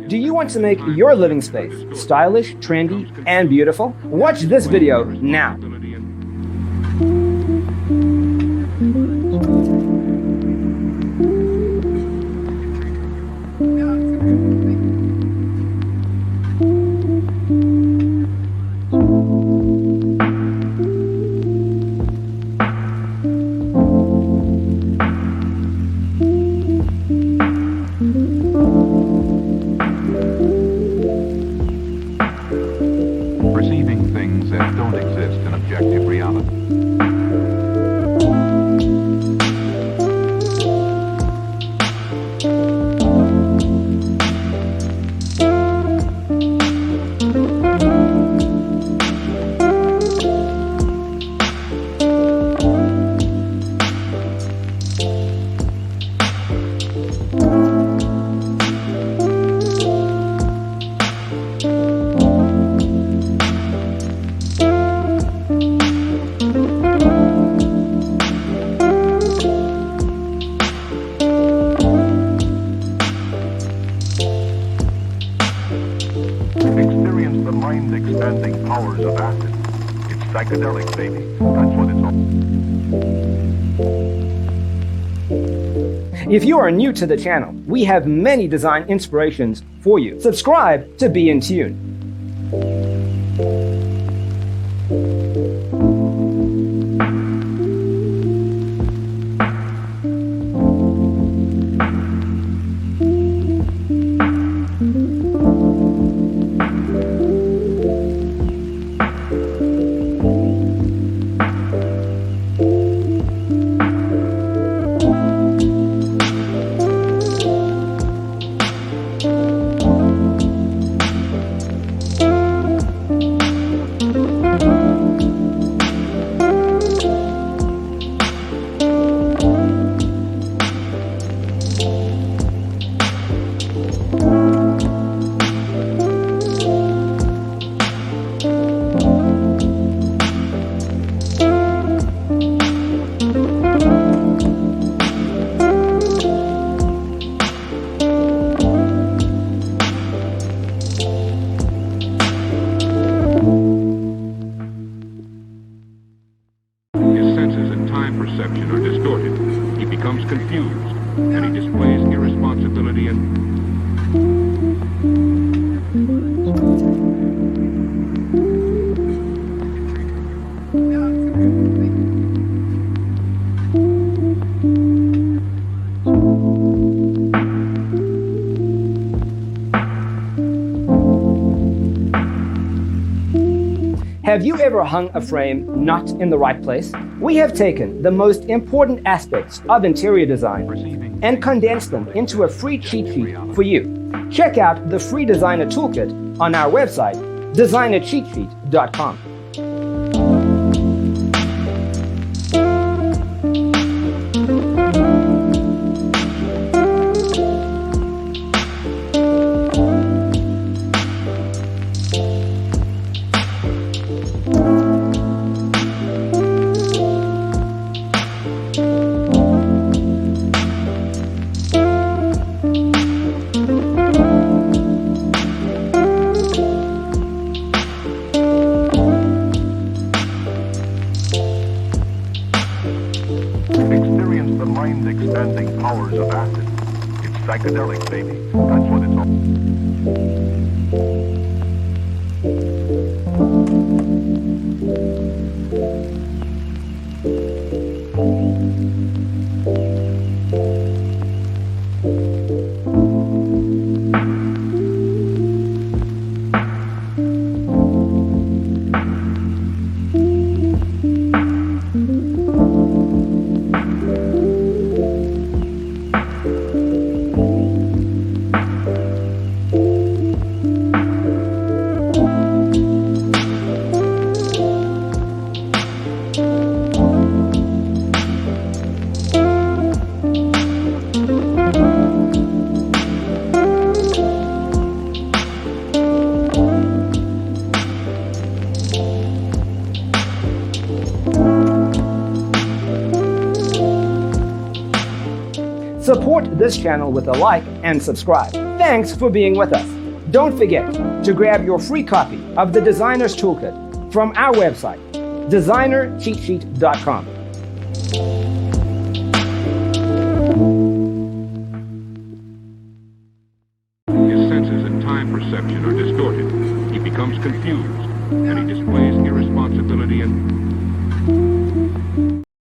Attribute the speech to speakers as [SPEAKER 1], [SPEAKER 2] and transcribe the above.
[SPEAKER 1] Do you want to make your living space stylish, trendy, and beautiful? Watch this video now.
[SPEAKER 2] Perceiving things that don't exist in objective reality. Experience the mind-expanding powers of acid. It's psychedelic, baby. That's what it's all.
[SPEAKER 1] If you are new to the channel, we have many design inspirations for you. Subscribe to be in tune.
[SPEAKER 2] Perception are distorted. He becomes confused, and he displays irresponsibility and
[SPEAKER 1] Have you ever hung a frame not in the right place? We have taken the most important aspects of interior design and condensed them into a free cheat sheet for you. Check out the free designer toolkit on our website, designercheatsheet.com.
[SPEAKER 2] experience the mind-expanding powers of acid. It's psychedelic, baby. That's what it's
[SPEAKER 1] Support this channel with a like and subscribe. Thanks for being with us. Don't forget to grab your free copy of the Designer's Toolkit from our website, designercheatsheet.com.
[SPEAKER 3] His senses and time perception are distorted. He becomes confused, and he displays irresponsibility and